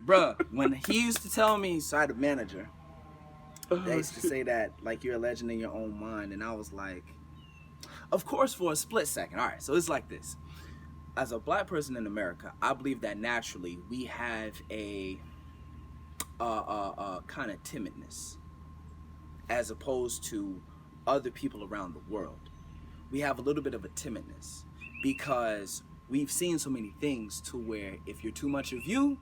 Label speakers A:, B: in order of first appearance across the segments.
A: bruh, when he used to tell me, so I had a manager, they used to say that, like, you're a legend in your own mind. And I was like, of course, for a split second. All right, so it's like this. As a black person in America, I believe that naturally we have a kind of timidness as opposed to other people around the world. We have a little bit of a timidness because we've seen so many things to where if you're too much of you,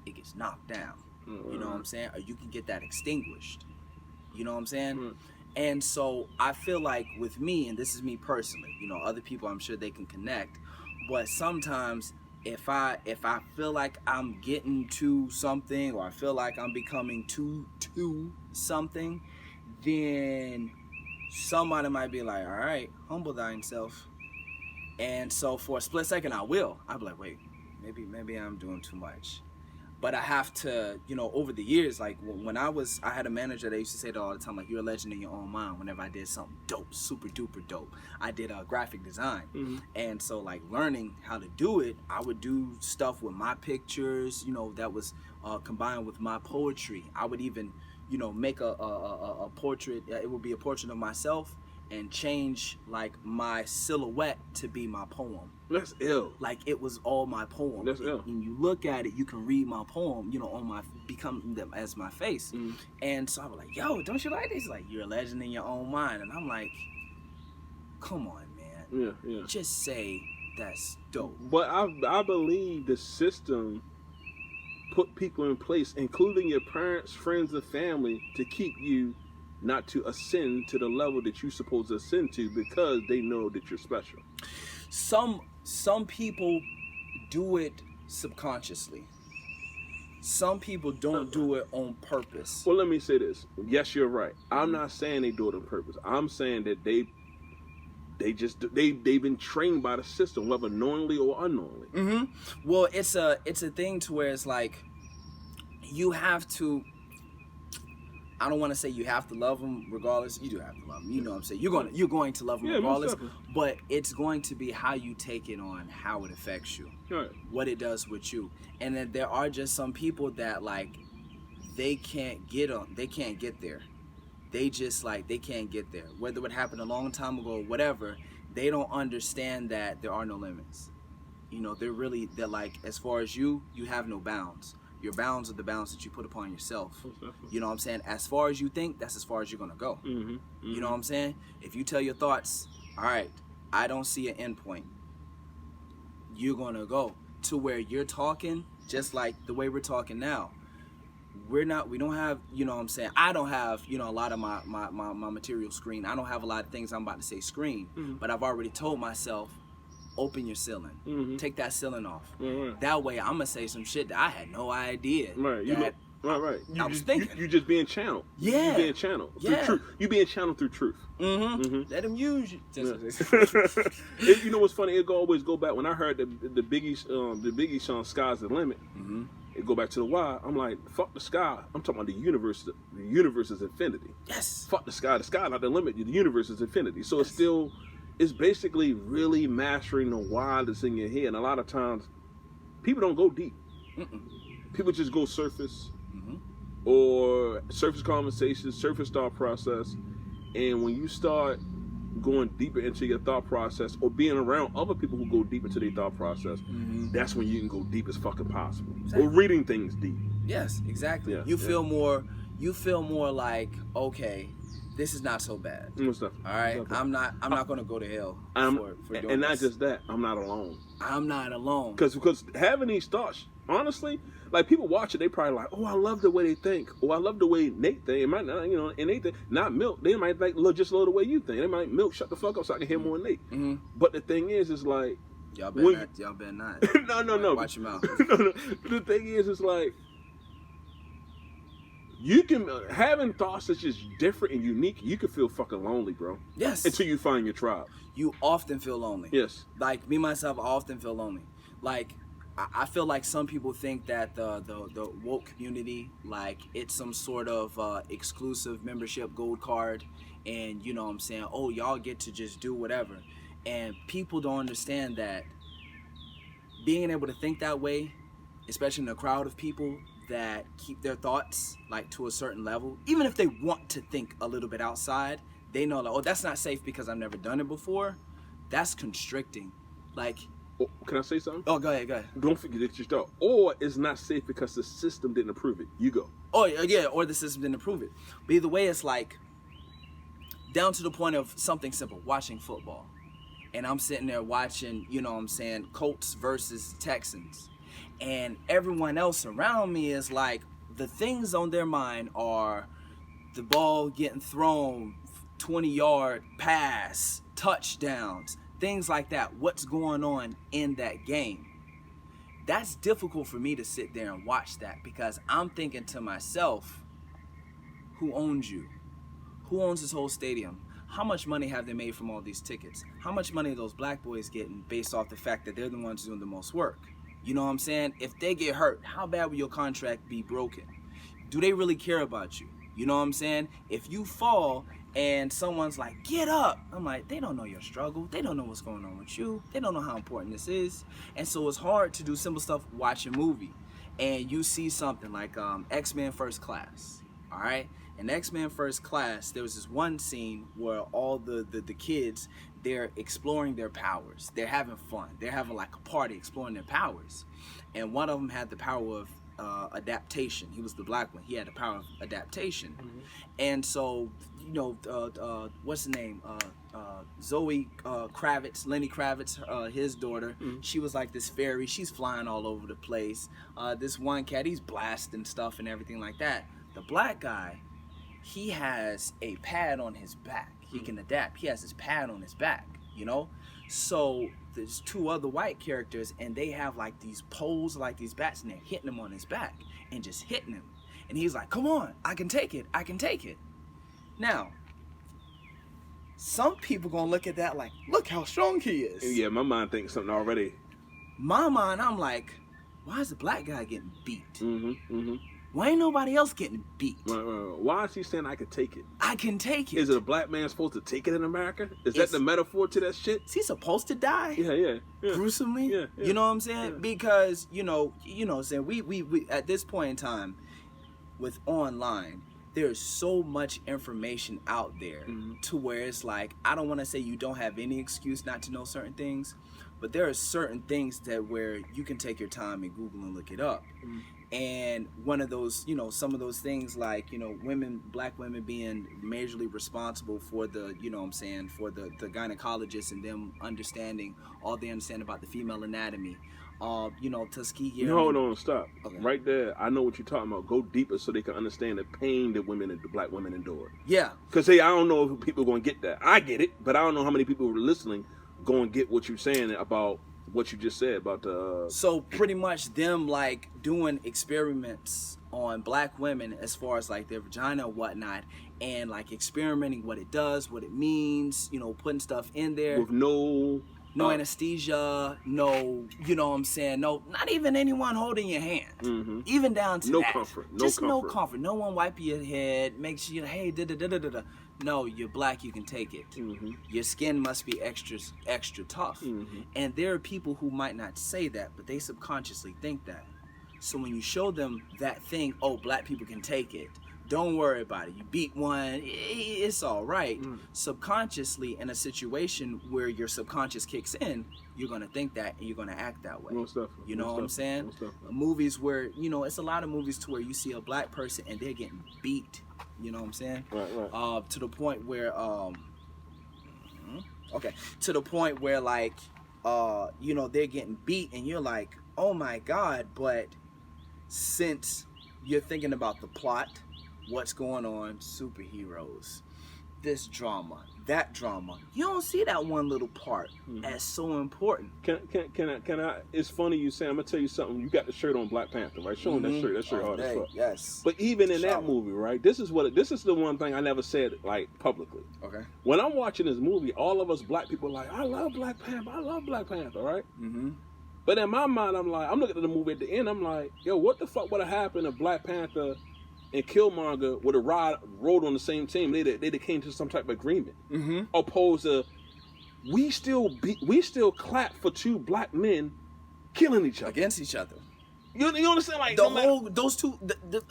A: it gets knocked down. You know what I'm saying? Or you can get that extinguished. You know what I'm saying? And so I feel like with me, and this is me personally, you know, other people I'm sure they can connect, but sometimes if I feel like I'm getting to something, or I feel like I'm becoming too something, then somebody might be like, all right, humble thyself. And so for a split second, I'll be like, wait, maybe I'm doing too much. But I have to, you know, over the years, like when I had a manager that used to say that all the time, like, you're a legend in your own mind. Whenever I did something dope, super duper dope, I did graphic design. And so, like, learning how to do it, I would do stuff with my pictures, you know, that was combined with my poetry. I would even, you know, make a portrait. It would be a portrait of myself and change, like, my silhouette to be my poem.
B: That's ill.
A: Like, it was all my poem.
B: That's ill.
A: When you look at it, you can read my poem, you know, on my, become them as my face. And so I was like, yo, don't you like this? Like, you're a legend in your own mind. And I'm like, come on, man.
B: Yeah.
A: Just say that's dope.
B: But I believe the system put people in place, including your parents, friends, and family, to keep you not to ascend to the level that you're supposed to ascend to, because they know that you're special.
A: Some people do it subconsciously. Some people don't do it on purpose.
B: Well, let me say this. Yes, you're right. I'm not saying they do it on purpose. I'm saying that they've been trained by the system, whether knowingly or unknowingly.
A: Well, it's a thing to where it's like, you have to, I don't want to say you have to love them regardless. You do have to love them. You know what I'm saying? You're going to love them regardless. But it's going to be how you take it on, how it affects you, what it does with you. And then there are just some people that, like, they can't get there. They just, like, they can't get there. Whether it happened a long time ago or whatever, they don't understand that there are no limits. You know, they're like, as far as you have no bounds. Your bounds are the bounds that you put upon yourself. You know what I'm saying? As far as you think, that's as far as you're going to go. You know what I'm saying? If you tell your thoughts, all right, I don't see an end point, you're going to go to where you're talking just like the way we're talking now. We don't have, you know what I'm saying? I don't have, you know, a lot of my material screen. I don't have a lot of things I'm about to say screen. But I've already told myself, open your ceiling. Take that ceiling off. That way, I'm gonna say some shit that I had no idea.
B: Right.
A: I was thinking.
B: You just being channeled.
A: Yeah.
B: You being channeled through truth. You being channeled through truth.
A: Let them use you.
B: You know what's funny? It always go back when I heard the Biggie song "Sky's the Limit." It go back to the why. I'm like, fuck the sky. I'm talking about the universe. The universe is infinity.
A: Yes.
B: Fuck the sky. The sky not the limit. The universe is infinity. So it's basically really mastering the why that's in your head. And a lot of times, people don't go deep. People just go surface, or surface conversations, surface thought process. And when you start going deeper into your thought process, or being around other people who go deep into their thought process, that's when you can go deep as fucking possible. Exactly. Or reading things deep.
A: Yes, exactly. You feel more like, okay, this is not so bad. All right, I'm not gonna go to hell for doing
B: and not
A: this.
B: just that, I'm not alone.
A: I'm not alone.
B: Because having these thoughts, honestly, like, people watch it, they probably like, oh, I love the way they think. Oh, I love the way Nate think. It might not, you know, and Nate think, not Milk. They might like just love the way you think. They might, Milk, shut the fuck up so I can hear more than Nate. But the thing is like,
A: y'all better not.
B: No.
A: Watch your mouth.
B: No. The thing is like, you can, having thoughts that's just different and unique, you can feel fucking lonely, bro.
A: Yes.
B: Until you find your tribe.
A: You often feel lonely.
B: Yes.
A: Like, me, myself, I often feel lonely. Like, I feel like some people think that the woke community, like, it's some sort of exclusive membership gold card, and, you know what I'm saying, oh, y'all get to just do whatever. And people don't understand that being able to think that way, especially in a crowd of people, that keep their thoughts like to a certain level, even if they want to think a little bit outside, they know like, oh, that's not safe because I've never done it before. That's constricting. Like,
B: Oh, can I say something?
A: oh, go ahead.
B: Don't forget that you start. Or it's not safe because the system didn't approve it. You go.
A: Oh yeah, or the system didn't approve it. But either way, it's like down to the point of something simple, watching football. And I'm sitting there watching, you know what I'm saying, Colts versus Texans. And everyone else around me is like, the things on their mind are the ball getting thrown, 20-yard pass, touchdowns, things like that. What's going on in that game? That's difficult for me to sit there and watch that because I'm thinking to myself, who owns you? Who owns this whole stadium? How much money have they made from all these tickets? How much money are those black boys getting based off the fact that they're the ones doing the most work? You know what I'm saying? If they get hurt, how bad will your contract be broken? Do they really care about you? You know what I'm saying? If you fall and someone's like, get up, I'm like, they don't know your struggle. They don't know what's going on with you. They don't know how important this is. And so it's hard to do simple stuff, watch a movie. And you see something like X-Men First Class, all right? In X-Men First Class, there was this one scene where all the kids, they're exploring their powers. They're having fun. They're having like a party exploring their powers. And one of them had the power of adaptation. He was the black one. He had the power of adaptation. Mm-hmm. And so, you know, what's the name? Zoe Kravitz, Lenny Kravitz, his daughter, she was like this fairy. She's flying all over the place. This one cat, he's blasting stuff and everything like that. The black guy, he has a pad on his back. He can adapt. He has his pad on his back, you know? So there's two other white characters and they have like these poles, like these bats, and they're hitting him on his back and just hitting him. And he's like, come on, I can take it. I can take it. Now, some people gonna look at that like, look how strong he is.
B: Yeah, my mind thinks something already.
A: My mind, I'm like, why is the black guy getting beat?
B: Mm-hmm, mm-hmm.
A: Why ain't nobody else getting beat?
B: Why is he saying I can take it?
A: I can take it.
B: Is it a black man supposed to take it in America? Is that the metaphor to that shit?
A: Is he supposed to die?
B: Yeah.
A: Gruesomely?
B: Yeah.
A: You know what I'm saying? Yeah. Because, you know what I'm saying, we at this point in time, with online, there's so much information out there to where it's like, I don't want to say you don't have any excuse not to know certain things, but there are certain things that where you can take your time and Google and look it up. And one of those, you know, some of those things like, you know, black women being majorly responsible for the, you know what I'm saying, for the gynecologists and them understanding all they understand about the female anatomy. You know, Tuskegee.
B: No, stop.
A: Okay.
B: Right there, I know what you're talking about. Go deeper so they can understand the pain that the black women endure.
A: Yeah.
B: Because I don't know if people are going to get that. I get it, but I don't know how many people who are listening going to get what you're saying about what you just said about the...
A: So pretty much them like doing experiments on black women as far as like their vagina and whatnot, and like experimenting what it does, what it means, you know, putting stuff in there.
B: With no
A: anesthesia, no, you know what I'm saying, no, not even anyone holding your hand, even down to
B: no
A: that.
B: Comfort.
A: No comfort. No one wipe your head, make sure, hey, da-da-da-da-da-da. No, you're black, you can take it. Your skin must be extra tough. And there are people who might not say that, but they subconsciously think that. So when you show them that thing, oh, black people can take it, don't worry about it. You beat one, it's all right. Subconsciously, in a situation where your subconscious kicks in, you're going to think that and you're going to act that way. You know what I'm saying? Movies where, you know, it's a lot of movies to where you see a black person and they're getting beat. You know what I'm saying?
B: Right.
A: To the point where, to the point where like, you know, they're getting beat and you're like, oh my God, but since you're thinking about the plot, what's going on, superheroes, this drama, that drama, you don't see that one little part as so important.
B: Can I? It's funny you say. I'm gonna tell you something. You got the shirt on, Black Panther, right? Show them that shirt. That shirt hard as fuck.
A: Yes.
B: But even in that movie, right? This is the one thing I never said like publicly.
A: Okay.
B: When I'm watching this movie, all of us black people are like, I love Black Panther, right? But in my mind, I'm looking at the movie at the end. I'm like, yo, what the fuck would have happened if Black Panther and Killmonger would have rode on the same team? They'd came to some type of agreement. Opposed to we still clap for two black men killing each other
A: against each other.
B: You understand? Like
A: those two,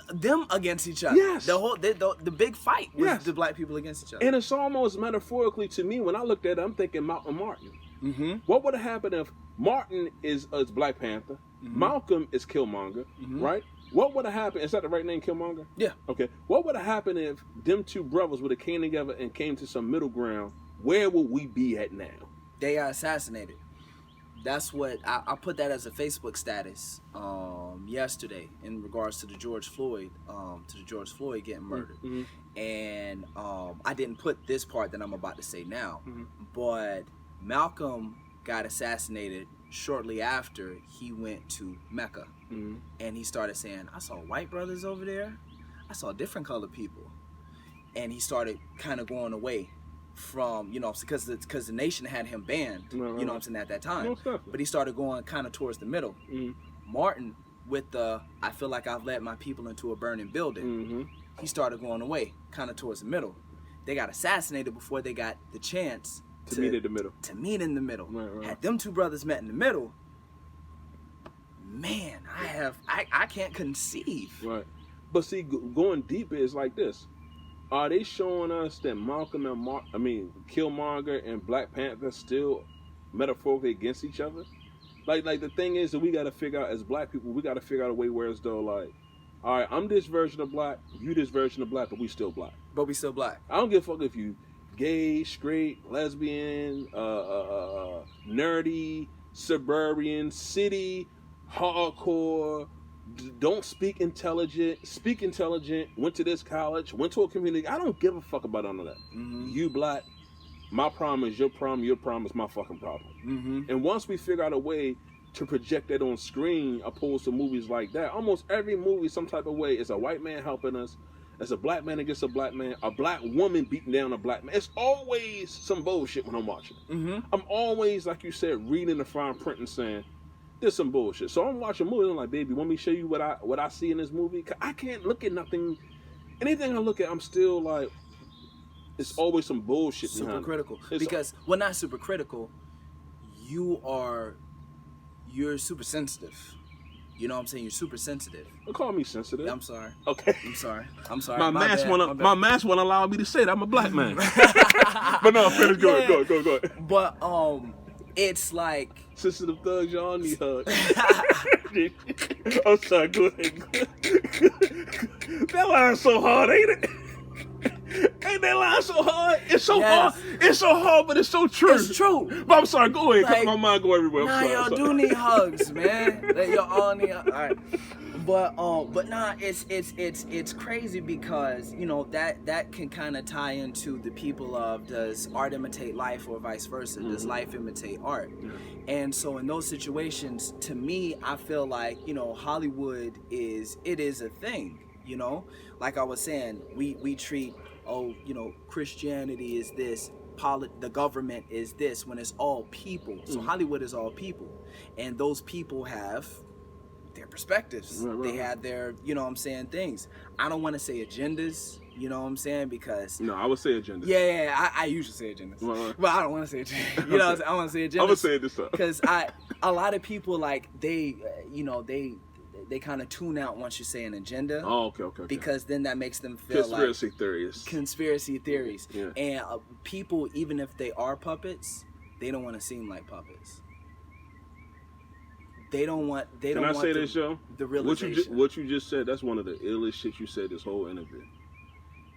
A: them against each other.
B: Yes.
A: The big fight was
B: Yes.
A: the black people against each other.
B: And it's almost metaphorically to me when I looked at it, I'm thinking Malcolm Martin.
A: Mm-hmm.
B: What would have happened if Martin is Black Panther, Malcolm is Killmonger, right? What would have happened? Is that the right name, Killmonger?
A: Yeah.
B: Okay. What would have happened if them two brothers would have came together and came to some middle ground? Where would we be at now?
A: They got assassinated. That's what I put that as a Facebook status yesterday in regards to the George Floyd getting murdered. And I didn't put this part that I'm about to say now, but Malcolm got assassinated shortly after he went to Mecca, and he started saying, I saw white brothers over there, I saw different colored people, and he started kind of going away from, because the nation had him banned, what I'm saying, at that time. But he started going kind of towards the middle. Martin, with the I feel like I've led my people into a burning building, he started going away kind of towards the middle. They got assassinated before they got the chance
B: to meet in the middle.
A: Right. Had them two brothers met in the middle, man, I can't conceive.
B: Right. But see, going deeper is like this. Are they showing us that Malcolm and Killmonger and Black Panther still metaphorically against each other? Like the thing is that we got to figure out as black people, we got to figure out a way where it's though like, all right, I'm this version of black, you this version of black, but we still black. I don't give a fuck if you gay, straight, lesbian, nerdy, suburban, city, hardcore, don't speak intelligent, went to this college, went to a community. I don't give a fuck about none of that. You black, my problem is your problem is my fucking problem. And once we figure out a way to project that on screen opposed to movies like that, almost every movie some type of way is a white man helping us, as a black man against a black man, a black woman beating down a black man. It's always some bullshit when I'm watching it. I'm always, like you said, reading the fine print and saying, there's some bullshit. So I'm watching movies and I'm like, baby, want me to show you what I see in this movie? 'Cause I can't look at nothing. Anything I look at, I'm still like, it's always some bullshit behind
A: super critical.
B: It's
A: because, well, not super critical. You're super sensitive. You know what I'm saying? You're super sensitive.
B: Don't call me sensitive.
A: Yeah, I'm sorry.
B: Okay.
A: I'm sorry.
B: My mask won't allow me to say that I'm a black man. But no, finish. Go ahead.
A: But it's like
B: sensitive thugs, y'all need hugs. I'm sorry. Go ahead. That line's so hard, ain't it? Ain't that line so hard? It's so hard. It's so hard, but it's so true.
A: It's true.
B: But I'm sorry. Go ahead.
A: Like,
B: my mind go everywhere.
A: Y'all do need hugs, man. Y'all all need. All right. But nah, it's crazy because that can kind of tie into the people of, does art imitate life or vice versa? Does life imitate art? And so in those situations, to me, I feel like Hollywood is a thing. Like I was saying, we treat Christianity is this, the government is this, when it's all people. So Hollywood is all people, and those people have their perspectives. They have their things. I don't want to say agendas, because
B: no, I would say agendas.
A: Yeah, I usually say agendas, but I don't want to say agendas. I want to say agendas.
B: I'm gonna say this stuff
A: because a lot of people like they kind of tune out once you say an agenda.
B: Oh, okay.
A: Because then that makes them feel conspiracy theories.
B: Yeah.
A: And people, even if they are puppets, they don't want to seem like puppets. They don't want.
B: Can I say this, Joe?
A: The realization.
B: What you just said, that's one of the illest shit you said this whole interview.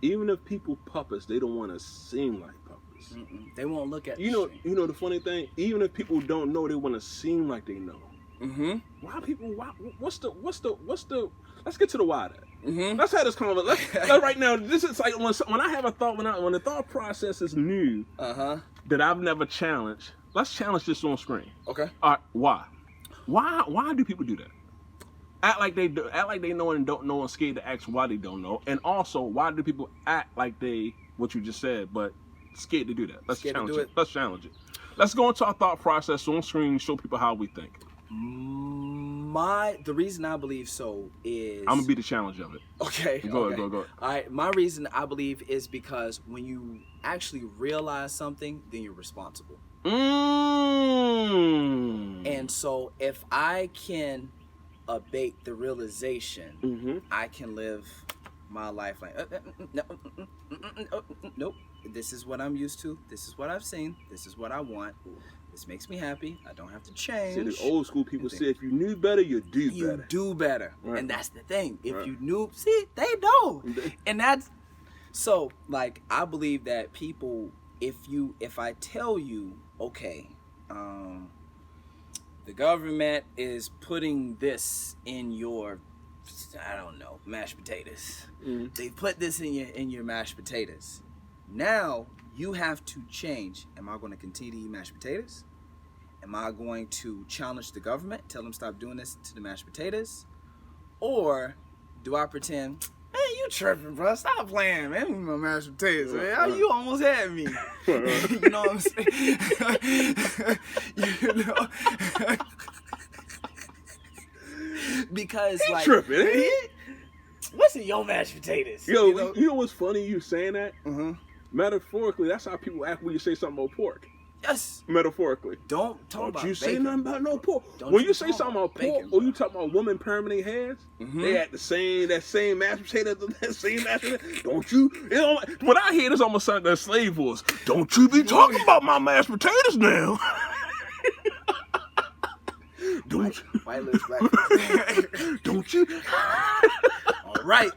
B: Even if people puppets, they don't want to seem like puppets.
A: They won't look at.
B: You know the funny thing. Even if people don't know, they want to seem like they know. Why people? What's the? Let's get to the why. Let's have this conversation. Let's right now. This is like when I have a thought. When the thought process is new, that I've never challenged. Let's challenge this on screen.
A: Okay.
B: All right. Why? Why do people do that? Act like they know and don't know, and scared to ask why they don't know. And also, why do people act like they what you just said, but scared to do that? Let's challenge it. Let's challenge it. Let's go into our thought process on screen. Show people how we think.
A: The reason I believe so is
B: I'm gonna be the challenge of it.
A: Okay.
B: Go ahead.
A: All right. My reason I believe is because when you actually realize something, then you're responsible. And so if I can abate the realization I can live my life like nope, this is what I'm used to, this is what I've seen, this is what I want, this makes me happy, I don't have to change.
B: See, the old school people say if you knew better, you do better.
A: Right. And that's the thing, if you knew, see, they know. And that's so, like, I believe that people, if I tell you, okay, the government is putting this in your, I don't know, mashed potatoes. They put this in your mashed potatoes. Now you have to change. Am I going to continue to eat mashed potatoes? Am I going to challenge the government, tell them stop doing this to the mashed potatoes? Or do I pretend, man, you tripping, bro? Stop playing, man. Eat my mashed potatoes, man. You almost had me. You know what I'm saying? You know. Because he like
B: tripping.
A: What's in your mashed potatoes?
B: Yo, you know what's funny? You saying that? Metaphorically, that's how people act when you say something about pork.
A: Yes.
B: Metaphorically.
A: Don't talk
B: you
A: about
B: say
A: bacon.
B: nothing about no pork.
A: Don't
B: when you say something about
A: bacon,
B: pork,
A: bro.
B: or you talk about women permanent hands, they act that same mashed potato, that same mashed potato. Don't you? When I hear this, almost sound like a slave voice. Don't you be talking about my mashed potatoes now.
A: White lips, black.
B: Don't you?
A: All right.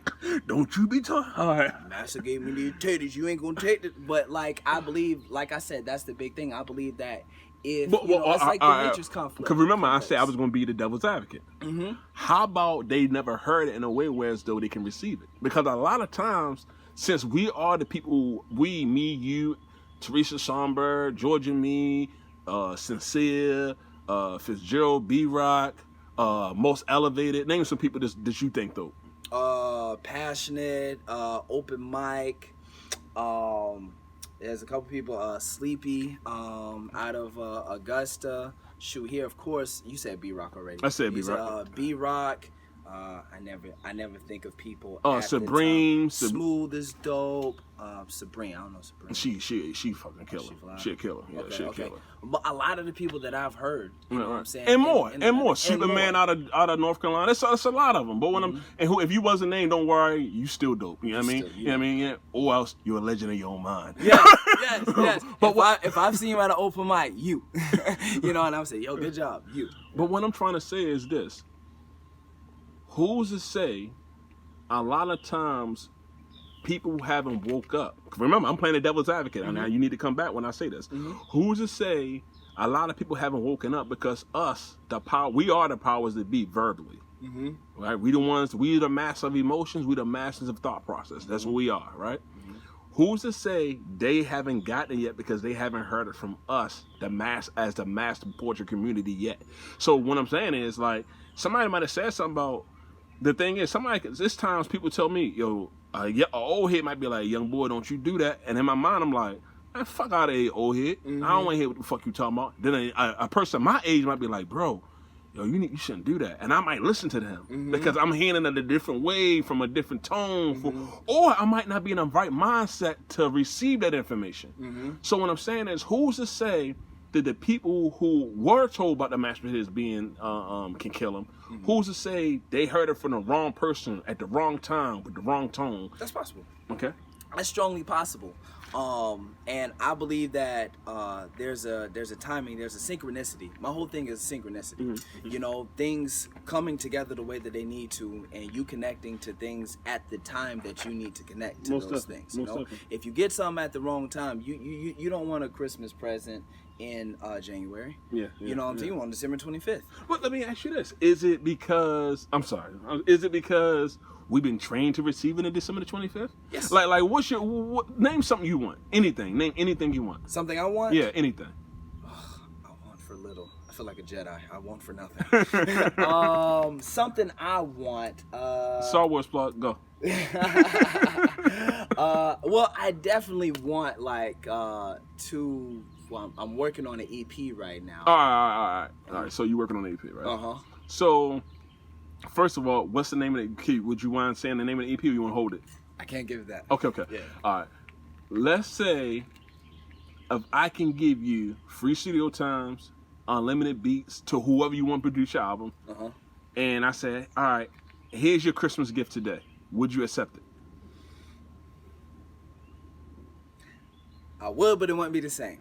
B: Don't you be talking. All right.
A: Master gave me these taters. You ain't gonna take it. But like, I believe, like I said, that's the big thing. I believe that if it's like the Matrix conflict.
B: Because remember, I said I was gonna be the devil's advocate. How about they never heard it in a way where as though they can receive it? Because a lot of times, since we are the people, me, you, Teresa Somber, George and me, Sincere, Fitzgerald, B-Rock, Most Elevated. Name some people that you think though.
A: Passionate, open mic. There's a couple people. Sleepy, out of Augusta. Shoot, here of course you said B-Rock already.
B: I said B-Rock.
A: B-Rock. I never think of people.
B: Supreme,
A: Smooth is dope. Supreme, I don't know Supreme.
B: She fucking killer. She a killer. Yeah, she a killer.
A: But a lot of the people that I've heard, you know what I'm saying,
B: and more. Superman out of North Carolina. It's a lot of them. But when if you wasn't named, don't worry, you still dope. You know what I mean? You know what I mean? Yeah. Or else you're a legend in your own mind.
A: Yes. But if I've seen you at an open mic, you know, and I'm saying, yo, good job, you.
B: But what I'm trying to say is this. Who's to say a lot of times people haven't woke up? Remember, I'm playing the devil's advocate. Now you need to come back when I say this. Who's to say a lot of people haven't woken up because we are the powers that be verbally. Right? We the master of emotions, we the masters of thought process. That's what we are, right? Who's to say they haven't gotten it yet because they haven't heard it from us, the master portrait community yet? So what I'm saying is, like, somebody might have said something about. The thing is, this times people tell me, yo, an old head might be like, young boy, don't you do that. And in my mind, I'm like, man, fuck out of here, old head. I don't want to hear what the fuck you talking about. Then a person my age might be like, bro, yo, you shouldn't do that. And I might listen to them because I'm hearing it a different way, from a different tone. Or I might not be in the right mindset to receive that information. So what I'm saying is, who's to say that the people who were told about the mashed potatoes being can kill them, who's to say they heard it from the wrong person at the wrong time with the wrong tone?
A: That's possible.
B: Okay.
A: That's strongly possible. And I believe that there's a timing, there's a synchronicity. My whole thing is synchronicity. You know, things coming together the way that they need to, and you connecting to things at the time that you need to connect to those things. You know, if you get something at the wrong time, you don't want a Christmas present in January. You know what I'm saying? You want December 25th.
B: But let me ask you this: is it because we've been trained to receive it on December the 25th?
A: Yes.
B: Like what's name something you want? Anything. Name anything you want.
A: Something I want?
B: Yeah, anything.
A: I want for little. I feel like a Jedi. I want for nothing. Something I want.
B: Star Wars plug, go.
A: Well, I definitely want I'm working on an EP right now.
B: All right. So you're working on an EP, right? So, first of all, what's the name of the EP? Would you mind saying the name of the EP, or you want to hold it?
A: I can't give that.
B: Okay.
A: Yeah.
B: All right. Let's say if I can give you free studio times, unlimited beats to whoever you want to produce your album, and I said, all right, here's your Christmas gift today. Would you accept it?
A: I would, but it wouldn't be the same.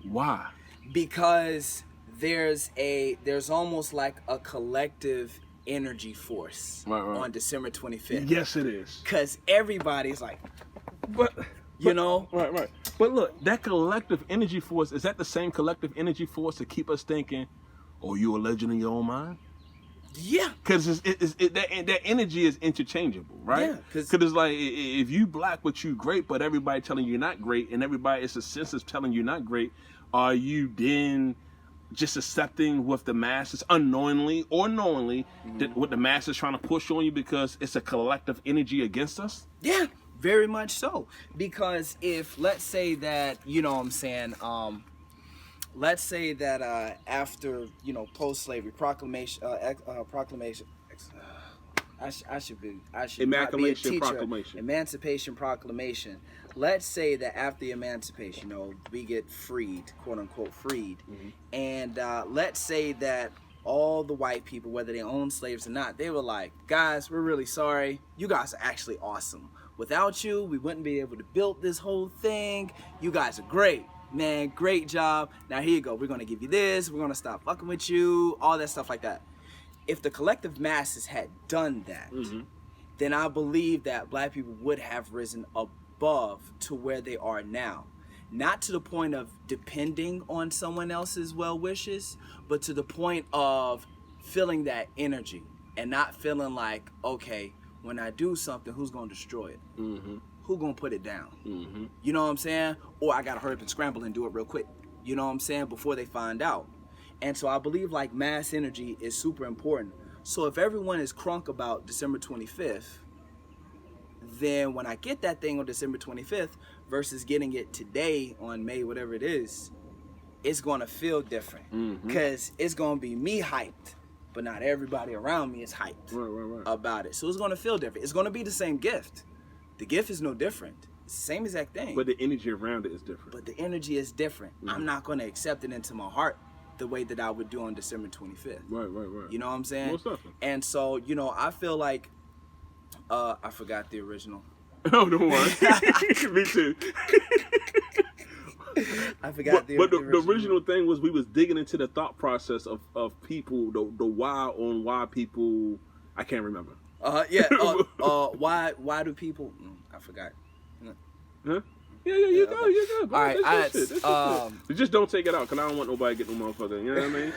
B: Why?
A: Because there's almost like a collective energy force on December 25th.
B: Yes, it is.
A: Because everybody's like,
B: But
A: Right.
B: But look, that collective energy force, is that the same collective energy force to keep us thinking, oh, you a legend in your own mind?
A: Yeah.
B: Because that energy is interchangeable, right?
A: Yeah.
B: Because it's like, if you black, but you great, but everybody telling you not great, and everybody, it's a sense of telling you not great, are you then just accepting what the masses, unknowingly or knowingly, what the masses trying to push on you because it's a collective energy against us?
A: Yeah. Very much so. Because if, let's say that, you know what I'm saying, let's say that after, you know, post-slavery proclamation, I should not be a teacher. Emancipation Proclamation. Let's say that after the emancipation, you know, we get freed, quote unquote freed, and let's say that all the white people, whether they own slaves or not, they were like, guys, we're really sorry. You guys are actually awesome. Without you, we wouldn't be able to build this whole thing. You guys are great. Man, great job. Now here you go. We're going to give you this. We're going to stop fucking with you. All that stuff like that. If the collective masses had done that, then I believe that black people would have risen above to where they are now. Not to the point of depending on someone else's well wishes, but to the point of feeling that energy and not feeling like, okay, when I do something, who's going to destroy it? Who going to put it down? You know what I'm saying? Or I got to hurry up and scramble and do it real quick. You know what I'm saying? Before they find out. And so I believe like mass energy is super important. So if everyone is crunk about December 25th, then when I get that thing on December 25th versus getting it today on May, whatever it is, it's going to feel different. Because it's going to be me hyped, but not everybody around me is hyped about it. So it's going to feel different. It's going to be the same gift. The gift is no different. It's the same exact thing.
B: But the energy around it is different.
A: But the energy is different. I'm not going to accept it into my heart the way that I would do on December 25th.
B: Right.
A: You know what I'm saying?
B: Most definitely.
A: And so, you know, I feel like, I forgot the original.
B: Oh, don't worry. Me too.
A: I forgot the original.
B: But the original thing was we was digging into the thought process of people, the why people, I can't remember.
A: Why do people, I forgot.
B: Huh? Yeah, you go.
A: All right,
B: just don't take it out, because I don't want nobody getting no motherfucker, you know what I mean?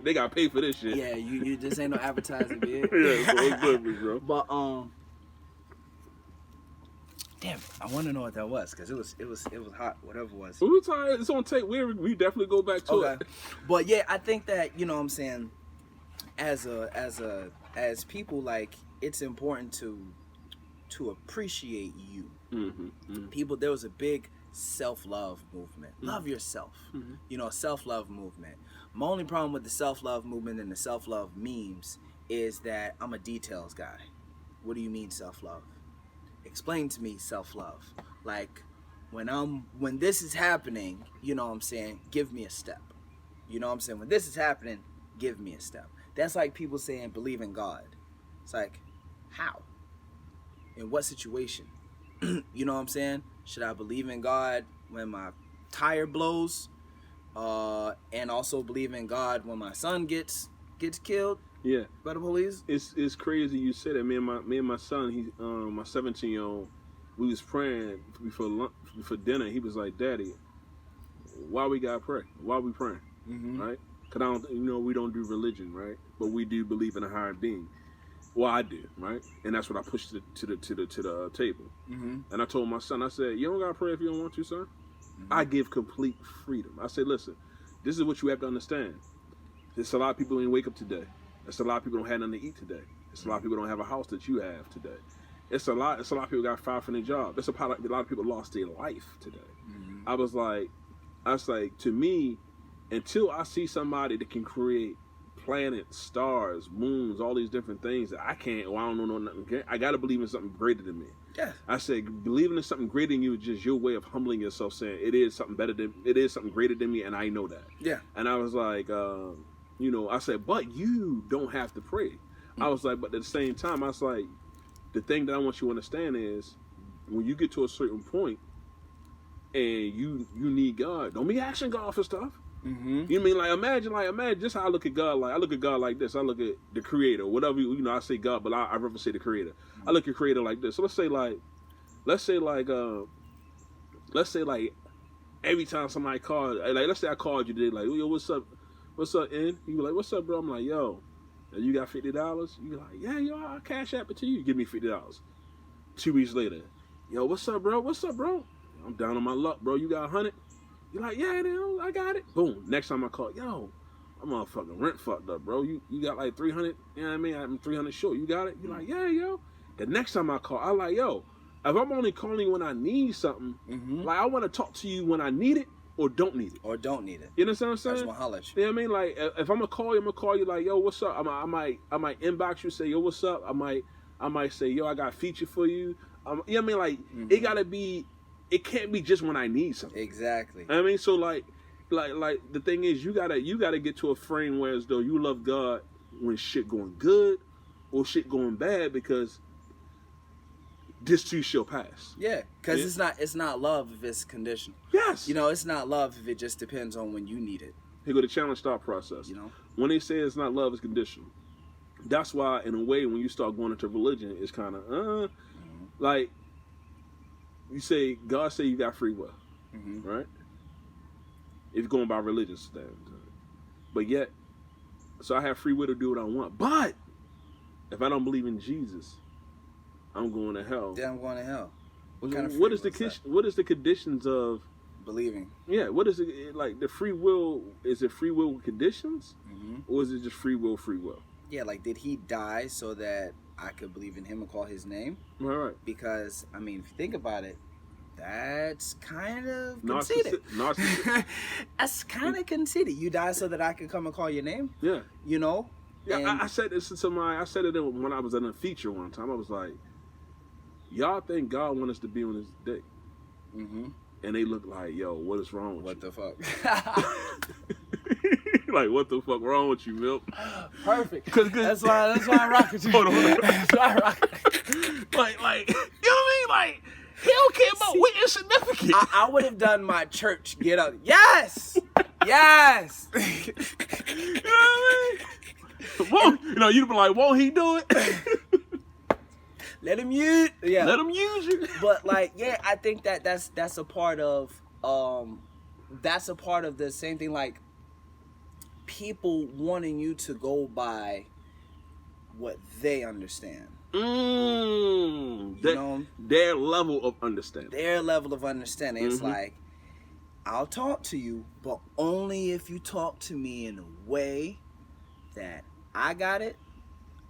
B: They got to pay for this shit.
A: Yeah, you just ain't no advertising, bitch.
B: Yeah, so it's good, bro.
A: But, damn, I want to know what that was, because it was hot, whatever it was.
B: We were tired. It's on tape. We definitely go back to it.
A: But yeah, I think that, you know what I'm saying, as people, like, it's important to appreciate you. People, there was a big self-love movement. Love yourself. You know, self-love movement. My only problem with the self-love movement and the self-love memes is that I'm a details guy. What do you mean self-love? Explain to me self-love. Like, when this is happening, you know what I'm saying, give me a step. You know what I'm saying? When this is happening, give me a step. That's like people saying believe in God. It's like, how? In what situation? You know what I'm saying? Should I believe in God when my tire blows? And also believe in God when my son gets killed?
B: Yeah.
A: By the police?
B: It's crazy you said that. Me and my son, he my 17-year-old, we was praying before dinner. He was like, Daddy, why we gotta pray? Why we praying? Right? Because we don't do religion, right? But we do believe in a higher being. Well, I do, right? And that's what I pushed to the table. And I told my son, I said, you don't gotta pray if you don't want to, son. I give complete freedom. I said, listen, this is what you have to understand. There's a lot of people who didn't wake up today. There's a lot of people who don't have nothing to eat today. There's a lot of people who don't have a house that you have today. It's a lot of people got fired from their job. There's a lot of people lost their life today. I was like, to me, until I see somebody that can create planets, stars, moons, all these different things that I can't, or I don't know nothing, I got to believe in something greater than me.
A: Yeah.
B: I said, believing in something greater than you is just your way of humbling yourself, saying it is something greater than me, and I know that.
A: Yeah.
B: And I was like, you know, I said, but you don't have to pray. I was like, but at the same time, I was like, the thing that I want you to understand is when you get to a certain point and you need God, don't be asking God for stuff.
A: Mm-hmm.
B: You mean imagine just how I look at God. Like I look at God like this. I look at the Creator, whatever you know. I say God, but I rather say the Creator. I look at Creator like this. So let's say every time somebody called, like let's say I called you today, like, yo, what's up, N? You be like, what's up, bro? I'm like, yo, you got $50? You be like, yeah, yo, I'll cash app it to you. Give me $50. 2 weeks later, yo, what's up, bro? I'm down on my luck, bro. You got 100? You're like, yeah, I got it. Boom. Next time I call, yo, I'm motherfucking rent fucked up, bro. You got like 300, you know what I mean? I'm 300 short. You got it? You're like, yeah, yo. The next time I call, I'm like, yo, if I'm only calling when I need something, like I want to talk to you when I need it or don't need it.
A: Or don't need it.
B: You understand what I'm saying?
A: I just want to holler at
B: You know what I mean? Like if I'm gonna call you, like, yo, what's up? I might inbox you, say, yo, what's up? I might say, yo, I got a feature for you. You know what I mean? Like it gotta be. It can't be just when I need something.
A: Exactly.
B: I mean, so like the thing is, you gotta get to a frame where as though you love God when shit going good or shit going bad, because this too shall pass.
A: Yeah, because it's not love if it's conditional.
B: Yes.
A: You know, it's not love if it just depends on when you need it.
B: Here go the challenge thought process.
A: You know,
B: when they say it's not love, it's conditional. That's why, in a way, when you start going into religion, it's kind of like. You say, God say you got free will, right? If you're going by religious standards. But yet, so I have free will to do what I want. But if I don't believe in Jesus, I'm going to hell.
A: Yeah, I'm going to hell. What kind of
B: what is the conditions of
A: believing?
B: Yeah, what is it like? The free will, is it free will with conditions, or is it just free will?
A: Yeah, like did he die so that I could believe in him and call his name?
B: All right.
A: Because, I mean, if you think about it, that's kind of conceited. That's kind of conceited. You die so that I could come and call your name?
B: Yeah.
A: You know?
B: Yeah, I said this to I said it when I was in a feature one time. I was like, y'all think God wants us to be on this day? And they look like, yo, what is wrong with
A: what
B: you?
A: What the fuck?
B: Like, what the fuck wrong with you, Milk?
A: Perfect. That's why I rock with you.
B: Hold on.
A: That's why I rock with you.
B: Like, you know what I mean? Like, he don't care about we insignificant.
A: I would have done my church get up. Yes! Yes!
B: You know what I mean? You know, you'd be like, won't he do it?
A: Let him use. Yeah.
B: Let him use you.
A: But like, yeah, I think that's a part of the same thing, like people wanting you to go by what they understand.
B: Their level of understanding.
A: It's like, I'll talk to you, but only if you talk to me in a way that I got it,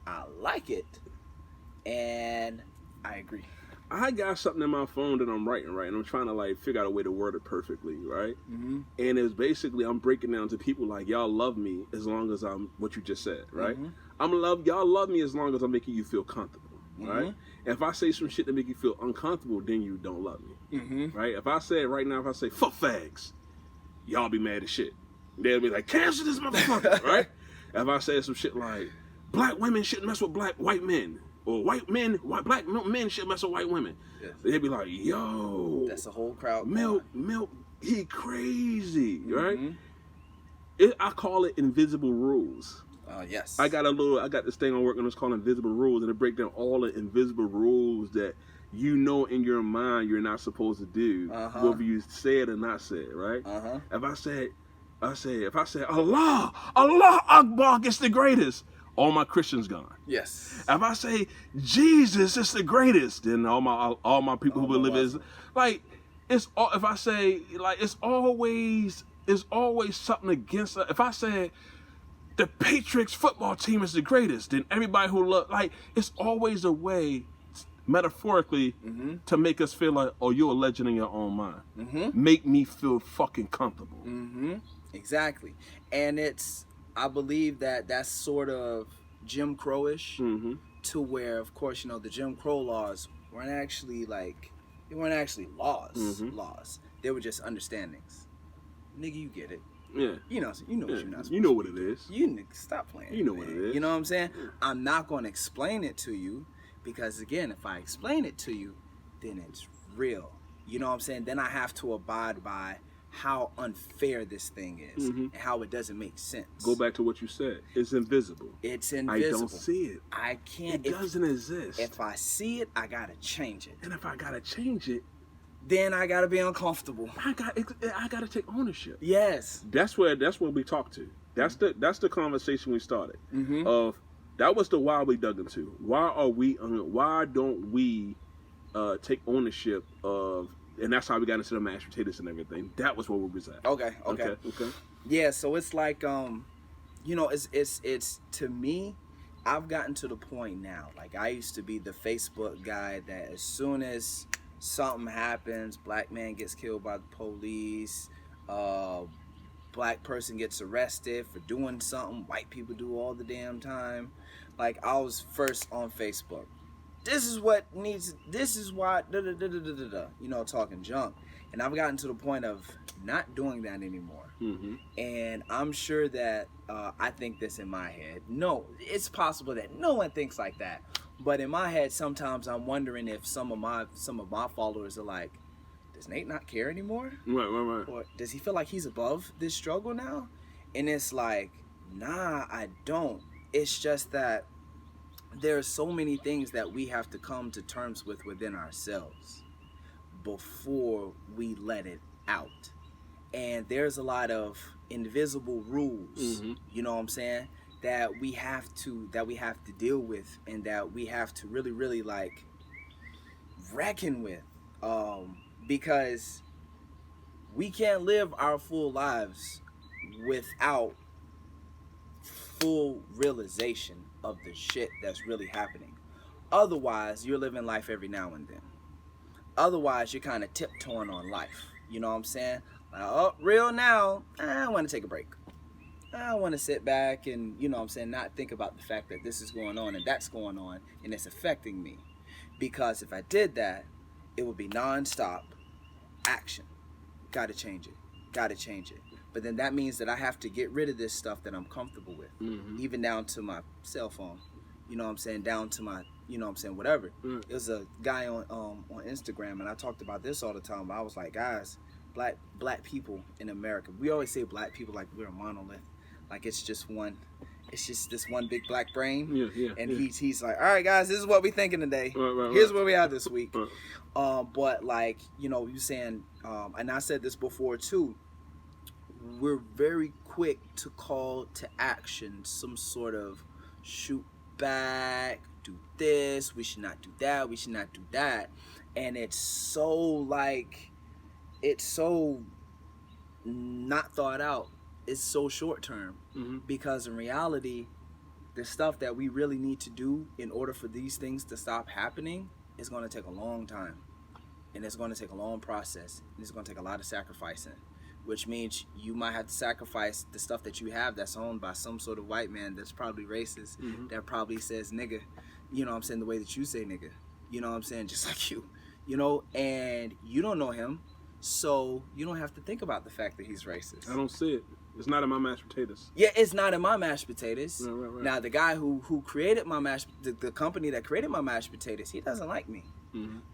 A: I like it, and I agree.
B: I got something in my phone that I'm writing, right? And I'm trying to like figure out a way to word it perfectly, right? And it's basically, I'm breaking down to people like, y'all love me as long as I'm what you just said, right? Y'all love me as long as I'm making you feel comfortable, right? If I say some shit that make you feel uncomfortable, then you don't love me, right? If I say it right now, if I say fuck fags, y'all be mad as shit. They'll be like, cancel this motherfucker, right? If I say some shit like, black women shouldn't mess with white men, or black men should mess with white women, they'd be like, yo,
A: that's a whole crowd.
B: Milk, he crazy, right? I call it invisible rules.
A: Yes.
B: I got this thing I'm working on. It's called Invisible Rules, and it break down all the invisible rules that you know in your mind you're not supposed to do, whether you say it or not say it, right? If I say Allah Akbar gets the greatest, all my Christians gone.
A: Yes.
B: If I say Jesus is the greatest, then all my people who believe is like, it's all. If I say like, it's always something against. If I say the Patriots football team is the greatest, then everybody who look like, it's always a way, metaphorically, to make us feel like, oh, you're a legend in your own mind. Make me feel fucking comfortable.
A: Exactly. And I believe that's sort of Jim Crow-ish, to where, of course, you know, the Jim Crow laws weren't actually laws. They were just understandings. Nigga, you get it.
B: Yeah.
A: You know what you're not supposed
B: You know
A: to
B: what it is.
A: You stop playing.
B: You know what it is.
A: You know what I'm saying? I'm not going to explain it to you because, again, if I explain it to you, then it's real. You know what I'm saying? Then I have to abide by how unfair this thing is and how it doesn't make sense.
B: Go back to what you said. It's invisible.
A: It's invisible.
B: I don't see it.
A: I can't.
B: It doesn't exist.
A: If I see it, I got to change it.
B: And if I got to change it,
A: then I got to be uncomfortable.
B: I got to take ownership.
A: Yes.
B: That's where we talk to. That's the conversation we started. Of that was the why we dug into. Why don't we take ownership of, and that's how we got into the mashed potatoes and everything. That was where we was at.
A: Okay. Yeah, so it's like it's to me, I've gotten to the point now. Like, I used to be the Facebook guy that as soon as something happens, black man gets killed by the police, black person gets arrested for doing something white people do all the damn time. Like, I was first on Facebook. This is why talking junk. And I've gotten to the point of not doing that anymore. And I'm sure that I think this in my head. No, it's possible that no one thinks like that. But in my head, sometimes I'm wondering if some of my followers are like, does Nate not care anymore?
B: Right.
A: Or does he feel like he's above this struggle now? And it's like, nah, I don't. It's just that there are so many things that we have to come to terms with within ourselves before we let it out. And there's a lot of invisible rules, you know what I'm saying, that we have to deal with, and that we have to really, really like reckon with, because we can't live our full lives without full realization of the shit that's really happening. Otherwise, you're living life every now and then. Otherwise, you're kind of tiptoeing on life. You know what I'm saying? Like, oh, real now, I want to take a break. I want to sit back and, you know what I'm saying, not think about the fact that this is going on and that's going on and it's affecting me. Because if I did that, it would be non-stop action. Gotta change it. But then that means that I have to get rid of this stuff that I'm comfortable with, even down to my cell phone. You know what I'm saying? Down to my, you know what I'm saying, whatever. There's a guy on Instagram, and I talked about this all the time. But I was like, guys, black people in America, we always say black people like we're a monolith, like it's just this one big black brain. And he's like, all right, guys, this is what we thinking today. Here's where we are this week. But like, you know, you saying, and I said this before too, we're very quick to call to action some sort of shoot back, do this, we should not do that, we should not do that. And it's so not thought out. It's so short term. Because in reality, the stuff that we really need to do in order for these things to stop happening is going to take a long time. And it's going to take a long process. And it's going to take a lot of sacrificing. Which means you might have to sacrifice the stuff that you have that's owned by some sort of white man that's probably racist, that probably says nigga, you know what I'm saying, the way that you say nigga, you know what I'm saying, just like you know, and you don't know him, so you don't have to think about the fact that he's racist.
B: I don't see it. It's not in my mashed potatoes.
A: Yeah, it's not in my mashed potatoes.
B: Right.
A: Now, the guy who created my the company that created my mashed potatoes, he doesn't like me.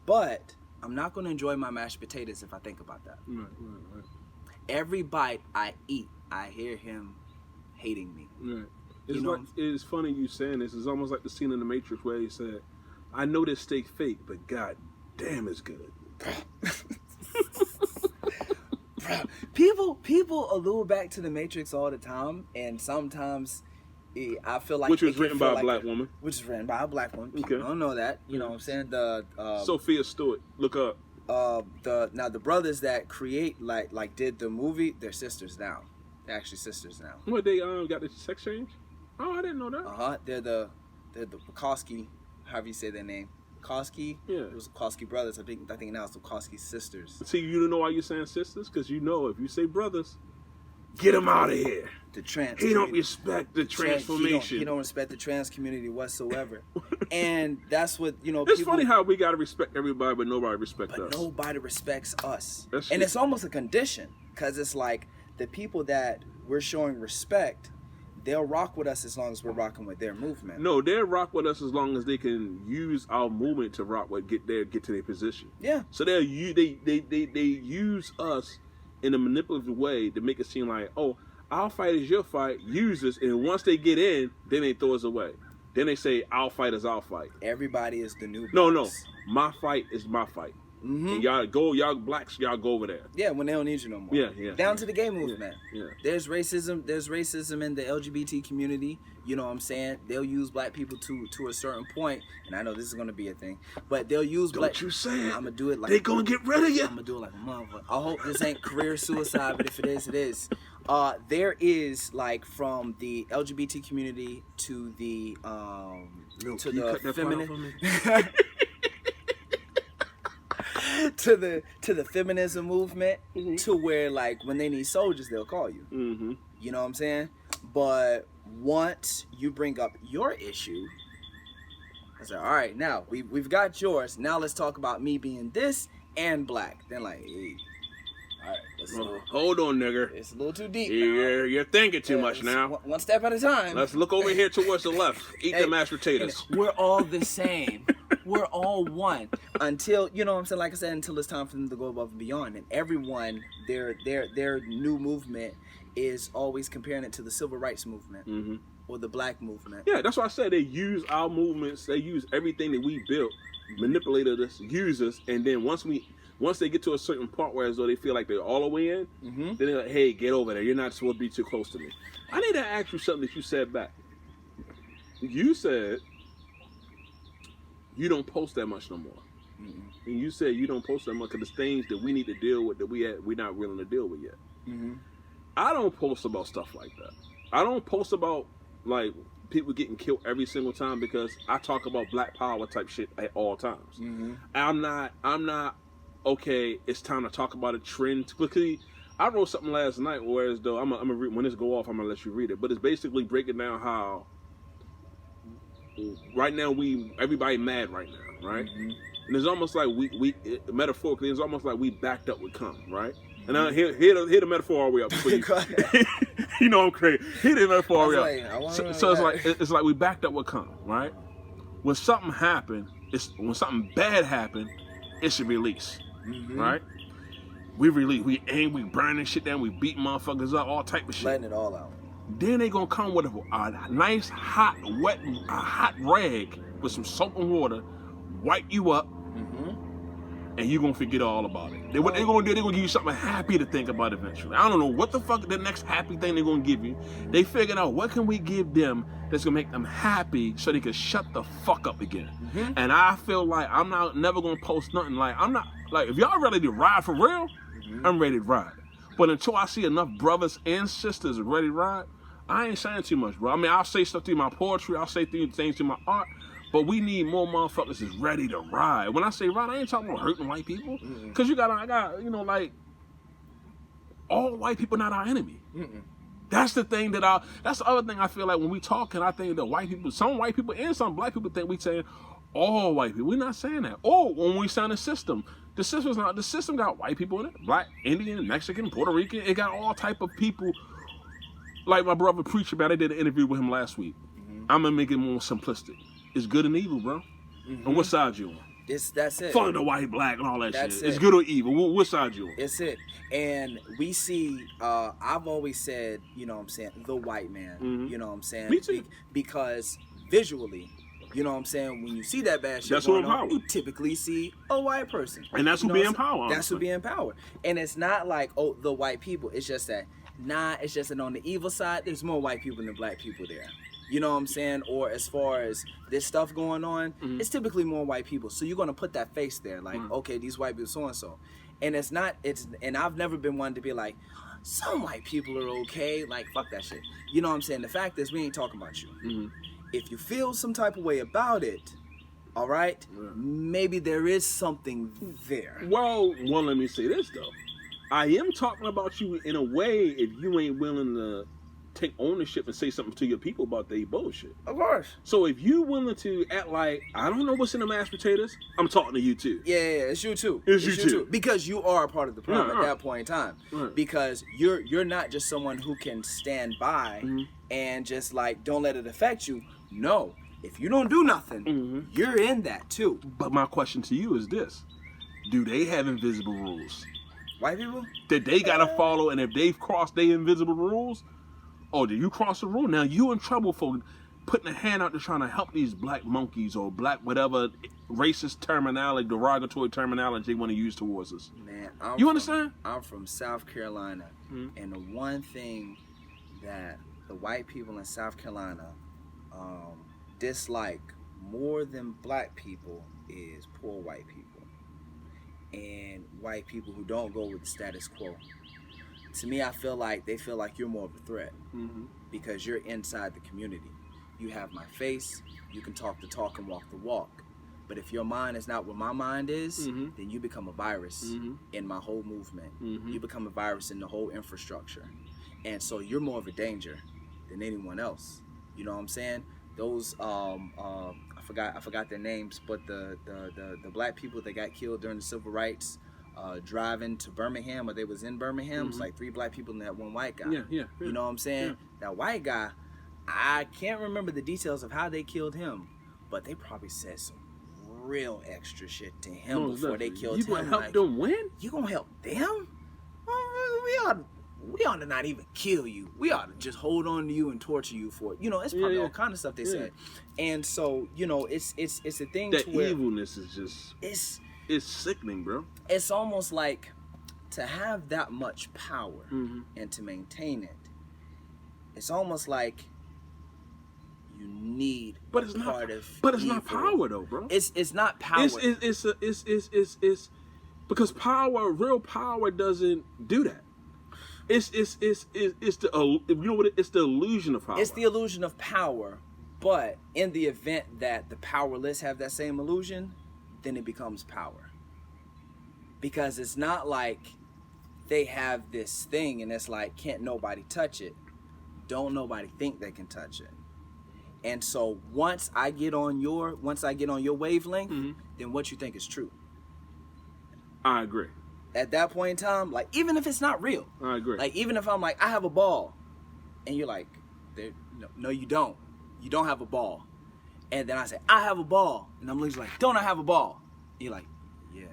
A: But I'm not going to enjoy my mashed potatoes if I think about that.
B: Right.
A: Every bite I eat, I hear him hating me.
B: Right. It's funny you saying this. It's almost like the scene in The Matrix where he said, I know this steak fake, but god damn it's good.
A: People allude back to The Matrix all the time, and sometimes I feel like...
B: Which was written by a black woman.
A: Which is written by a black woman. People don't know that. You know what I'm saying?
B: Sophia Stewart. Look up.
A: The brothers that did the movie, they're sisters now. They're actually sisters now.
B: What, they got the sex change? Oh, I didn't know that.
A: They're the Wachowski, however you say their name. Wachowski?
B: Yeah.
A: It was Wachowski brothers. I think now it's the Wachowski sisters.
B: See, you don't know why you're saying sisters? Because you know if you say brothers, get them out of here. He don't respect the transformation.
A: He don't respect the trans community whatsoever. And that's what, you know,
B: it's funny how we got to respect everybody, but nobody respects us.
A: Nobody respects us.
B: That's
A: and
B: true.
A: it's almost a condition, because it's like the people that we're showing respect, they'll rock with us as long as we're rocking with their movement.
B: No, they'll rock with us as long as they can use our movement to rock with, get to their position.
A: Yeah.
B: So they use us in a manipulative way to make it seem like, oh, our fight is your fight, use us, and once they get in, then they throw us away. Then they say, our fight is our fight.
A: Everybody is the new boss.
B: No. My fight is my fight.
A: Mm-hmm.
B: And y'all blacks, y'all go over there.
A: Yeah, when they don't need you no more.
B: Yeah.
A: Down to the gay movement.
B: Yeah.
A: There's racism in the LGBT community. You know what I'm saying? They'll use black people to a certain point, and I know this is gonna be a thing, but they'll use black.
B: Don't you say it?
A: I'm gonna do it like
B: they gonna get rid of you.
A: I'm gonna do it like a motherfucker. I hope this ain't career suicide, but if it is, it is. There is like from the LGBT community to the feminine. to the feminism movement,
B: mm-hmm.
A: to where like when they need soldiers they'll call you.
B: Mm-hmm.
A: You know what I'm saying? But once you bring up your issue, I said, all right, now we've got yours. Now let's talk about me being this and black. Then like, hey, all right,
B: hold on, nigga.
A: It's a little too deep.
B: You're thinking too much now.
A: One step at a time.
B: Let's look over here towards the left. Eat the mashed potatoes.
A: We're all the same. We're all one until, you know what I'm saying, like I said, until it's time for them to go above and beyond. And everyone, their new movement is always comparing it to the civil rights movement,
B: mm-hmm.
A: or the black movement.
B: Yeah, that's why I said they use our movements, they use everything that we built, manipulated us, use us, and then once they get to a certain part where as though they feel like they're all the way in,
A: mm-hmm.
B: then they're like, hey, get over there. You're not supposed to be too close to me. I need to ask you something that you said back. You said you don't post that much no more. Mm-hmm. And you said you don't post that much because there's things that we need to deal with that we're not willing to deal with yet.
A: Mm-hmm.
B: I don't post about stuff like that. I don't post about like people getting killed every single time because I talk about black power type shit at all times.
A: Mm-hmm.
B: I'm not okay, it's time to talk about a trend. Because I wrote something last night whereas though I'm gonna read, when this go off I'm gonna let you read it. But it's basically breaking down how right now everybody mad right now, right?
A: Mm-hmm.
B: And it's almost like we metaphorically, it's almost like we backed up with cum, right? And I hear the metaphor all the way up. Please. You know I'm crazy. Hear the metaphor all the way up. So it's like we backed up with cum, right? When something happened, when something bad happened, it should release,
A: mm-hmm.
B: right? We release, we aim, we burning shit down, we beat motherfuckers up, all type of shit.
A: Letting it all out.
B: Then they gonna come with a nice hot rag with some soap and water, wipe you up,
A: mm-hmm.
B: and you gonna forget all about it. What they gonna do? They gonna give you something happy to think about eventually. I don't know what the fuck the next happy thing they gonna give you. They figured out what can we give them that's gonna make them happy so they can shut the fuck up again.
A: Mm-hmm.
B: And I feel like I'm never gonna post nothing like I'm not like if y'all ready to ride for real, mm-hmm. I'm ready to ride. But until I see enough brothers and sisters ready to ride, I ain't saying too much, bro. I mean, I'll say stuff through my poetry, I'll say things through my art, but we need more motherfuckers that's ready to ride. When I say ride, I ain't talking about hurting white people. Because I got, you know, like, all white people not our enemy.
A: Mm-mm.
B: That's the thing that's the other thing I feel like when we talk, and I think that white people, some white people and some black people think we saying all white people. We're not saying that. Or when we sign a system, the system got white people in it, black, Indian, Mexican, Puerto Rican. It got all type of people. Like my brother Preacher, man, I did an interview with him last week. Mm-hmm. I'm gonna make it more simplistic. It's good and evil, bro. Mm-hmm. And what side you on?
A: That's it.
B: Fuck the white, black, and all that
A: that's
B: shit.
A: It.
B: It's good or evil. What side you on?
A: It's it. And we see, I've always said, you know what I'm saying, the white man. Mm-hmm. You know what I'm saying?
B: Me too.
A: Because visually, you know what I'm saying, when you see that bad shit
B: that's
A: going
B: who in
A: on,
B: power.
A: You typically see a white person.
B: And that's who be in power.
A: That's who be in power. And it's not like, oh, the white people. It's just that, it's just that on the evil side, there's more white people than black people there. You know what I'm saying? Or as far as this stuff going on, mm-hmm. it's typically more white people. So you're going to put that face there like, mm-hmm. okay, these white people so-and-so. And and I've never been one to be like, some white people are okay. Like, fuck that shit. You know what I'm saying? The fact is, we ain't talking about you. Mm-hmm. If you feel some type of way about it, all right, maybe there is something there.
B: Well, let me say this, though. I am talking about you in a way if you ain't willing to take ownership and say something to your people about their bullshit.
A: Of course.
B: So if you willing to act like I don't know what's in the mashed potatoes, I'm talking to you too.
A: Yeah, it's you too.
B: It's you too.
A: Because you are a part of the problem
B: Right.
A: at that point in time.
B: Right.
A: Because you're not just someone who can stand by and just like don't let it affect you. No. If you don't do nothing, you're in that too.
B: But my question to you is this: do they have invisible rules
A: White people?
B: that they gotta follow? And if they've crossed their invisible rules, oh, did you cross the rule? Now you in trouble for putting a hand out there trying to help these black monkeys or black whatever racist terminology, derogatory terminology they want to use towards us.
A: Man,
B: Understand?
A: I'm from South Carolina, and the one thing that the white people in South Carolina dislike more than black people is poor white people and white people who don't go with the status quo. To me, I feel like they feel like you're more of a threat because you're inside the community. You have my face, you can talk the talk and walk the walk. But if your mind is not where my mind is, then you become a virus in my whole movement. You become a virus in the whole infrastructure. And so you're more of a danger than anyone else. You know what I'm saying? Those I forgot their names, but the black people that got killed during the civil rights driving to Birmingham, or they was in Birmingham. It's like 3 black people and that 1 white guy.
B: Yeah.
A: You know what I'm saying?
B: Yeah.
A: That white guy, I can't remember the details of how they killed him, but they probably said some real extra shit to him before they killed him.
B: You gonna help them win?
A: You gonna help them? We ought to not even kill you. We ought to just hold on to you and torture you for it. You know, it's probably all kind of stuff they said. And so, you know, it's a thing
B: That
A: to where
B: evilness is just it's sickening, bro.
A: It's almost like to have that much power and to maintain it. It's almost like you need
B: But it's not power though, bro.
A: It's not power.
B: It's because real power doesn't do that. It's the you know what it's the illusion of power.
A: It's the illusion of power, but in the event that the powerless have that same illusion, then it becomes power. Because it's not like they have this thing and it's like can't nobody touch it. Don't nobody think they can touch it. And so once I get on your wavelength, then what you think is true.
B: I agree.
A: At that point in time, like even if it's not real,
B: I agree.
A: Like even if I'm like I have a ball, and you're like, no, you don't. You don't have a ball. And then I say I have a ball, and I'm like, don't I have a ball? And you're like, yeah,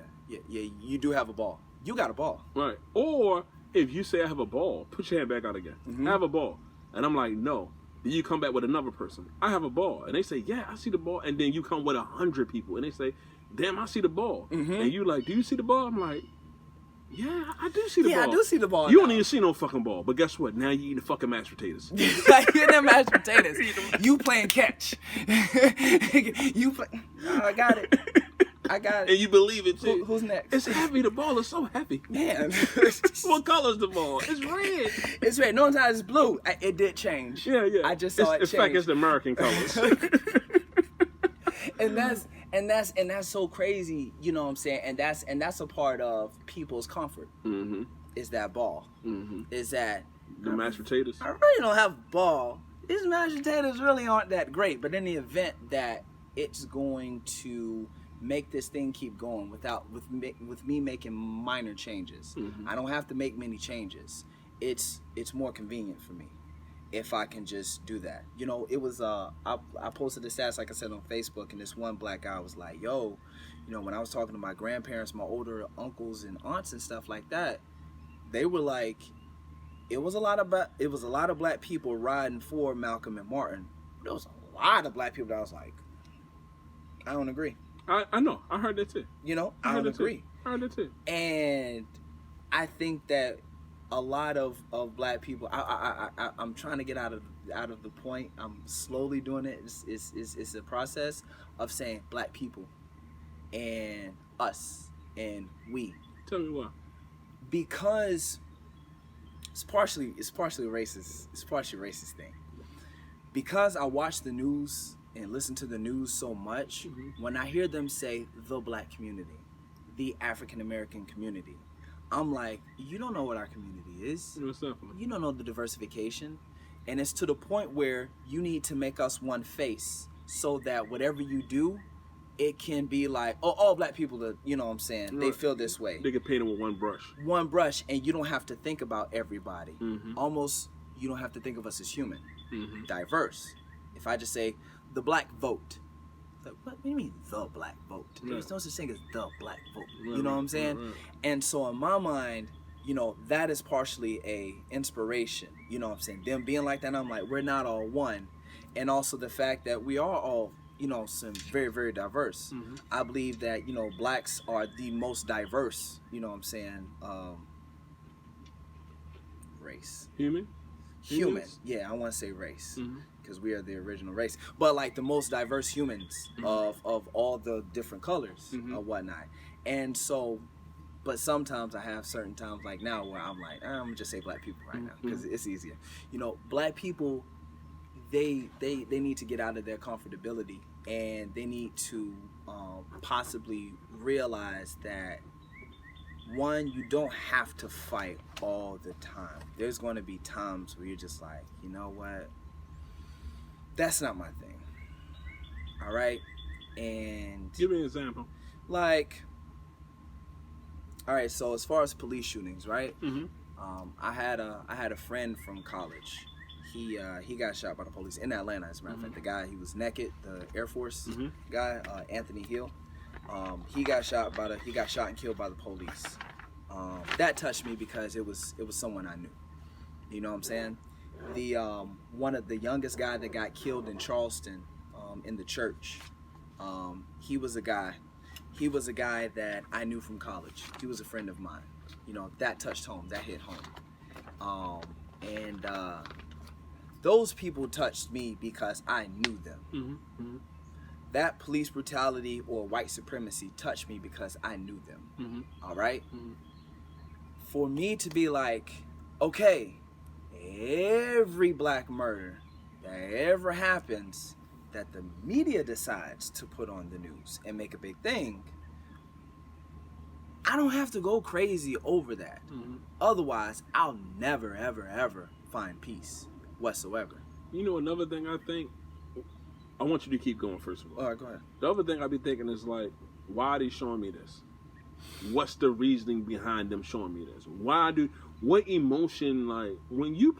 A: you do have a ball. You got a ball.
B: Right. Or if you say I have a ball, put your hand back out again. I have a ball, and I'm like, no. Then you come back with another person. I have a ball, and they say, yeah, I see the ball. And then you come with 100 people, and they say, damn, I see the ball. And you like, do you see the ball? I'm like, yeah, I do see the ball.
A: Yeah, I do see the ball.
B: You don't even see no fucking ball. But guess what? Now you eating fucking mashed potatoes.
A: You're them mashed potatoes. You playing catch. You play. Oh, I got it.
B: And you believe it too.
A: Who's next?
B: It's heavy. The ball is so heavy.
A: Man.
B: What color is the ball? It's red.
A: It's red. No times it's blue. It did change.
B: Yeah.
A: I just saw it change.
B: In fact, it's the American colors.
A: And that's so crazy, you know what I'm saying? And that's a part of people's comfort. Is that ball. Is that
B: the mashed potatoes.
A: I really don't have a ball. These mashed potatoes really aren't that great, but in the event that it's going to make this thing keep going with me making minor changes. I don't have to make many changes. It's more convenient for me if I can just do that. You know, it was I posted the stats, like I said, on Facebook, and this one black guy was like, yo, you know, when I was talking to my grandparents, my older uncles and aunts and stuff like that, they were like, it was a lot of black people riding for Malcolm and Martin. There was a lot of black people that I was like, I don't agree.
B: I know. I heard that too.
A: You know, I don't agree.
B: I heard that too.
A: And I think that a lot of black people, I'm trying to get out of the point. I'm slowly doing it. It's a process of saying black people and us and we.
B: Tell me why.
A: Because it's partially racist. It's partially a racist thing. Because I watch the news and listen to the news so much, when I hear them say the black community, the African American community, I'm like, you don't know what our community is.
B: What's up?
A: You don't know the diversification. And it's to the point where you need to make us one face so that whatever you do, it can be like, oh, all black people are, you know what I'm saying,
B: Right.
A: they feel this way.
B: They get painted with one brush.
A: One brush, and you don't have to think about everybody.
B: Mm-hmm.
A: Almost, you don't have to think of us as human.
B: Mm-hmm.
A: Diverse. If I just say, the black vote. Like, what do you mean, the black vote? There's no such thing as the black vote. You know what I'm saying?
B: Right.
A: And so in my mind, you know, that is partially a inspiration. You know what I'm saying? Them being like that, and I'm like, we're not all one. And also the fact that we are all, you know, some very, very diverse.
B: Mm-hmm.
A: I believe that, you know, blacks are the most diverse, you know what I'm saying, race.
B: Human?
A: Human. Yeah, I want to say race.
B: Mm-hmm.
A: Because we are the original race, but like the most diverse humans of all the different colors or whatnot. And so, but sometimes I have certain times like now where I'm like, I'm gonna just say black people right now because it's easier. You know, black people, they need to get out of their comfortability, and they need to possibly realize that, one, you don't have to fight all the time. There's going to be times where you're just like, you know what? That's not my thing. All right? And
B: Give me an example.
A: like, all right, so as far as police shootings, right?
B: Mm-hmm.
A: I had a friend from college. He got shot by the police in Atlanta, as a matter of fact. The guy, he was naked, the Air Force guy, Anthony Hill. He got shot and killed by the police. That touched me because it was someone I knew. You know what I'm saying? The one of the youngest guy that got killed in Charleston, in the church. He was a guy that I knew from college. He was a friend of mine. You know, that touched home. That hit home. And those people touched me because I knew them.
B: Mm-hmm. Mm-hmm.
A: That police brutality or white supremacy touched me because I knew them.
B: Mm-hmm.
A: All right?
B: Mm-hmm.
A: For me to be like, okay, every black murder that ever happens that the media decides to put on the news and make a big thing, I don't have to go crazy over that.
B: Mm-hmm.
A: Otherwise, I'll never, ever, ever find peace whatsoever.
B: You know, another thing I think, I want you to keep going first of all.
A: All right, go ahead.
B: The other thing I be thinking is like, why are they showing me this? What's the reasoning behind them showing me this? What emotion, like, when you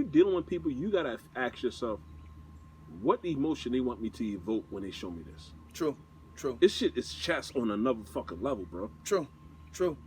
B: dealing with people, you gotta ask yourself, what emotion they want me to evoke when they show me this?
A: True.
B: This shit is chess on another fucking level, bro.
A: True.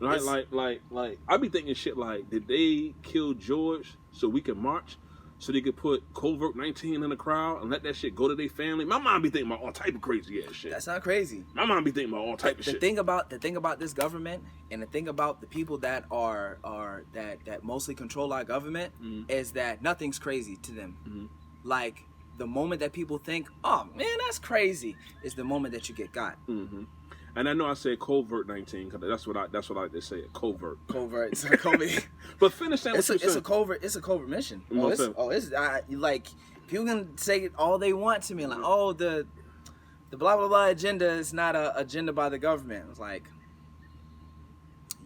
B: Right? Like, I be thinking shit like, did they kill George so we can march? So they could put Covert 19 in the crowd and let that shit go to their family? My mom be thinking about all type of crazy ass shit.
A: That's not crazy.
B: My mom be thinking about all type of
A: The
B: shit.
A: thing about this government, and the thing about the people that that mostly control our government, is that nothing's crazy to them. Like, the moment that people think, oh man, that's crazy, is the moment that you get got.
B: And I know I said Covert 19 because that's what I like to say, covert.
A: Covert.
B: But finish that.
A: It's a covert mission. Like, people can say all they want to me, like, oh, the blah blah blah agenda is not a agenda by the government. It's like,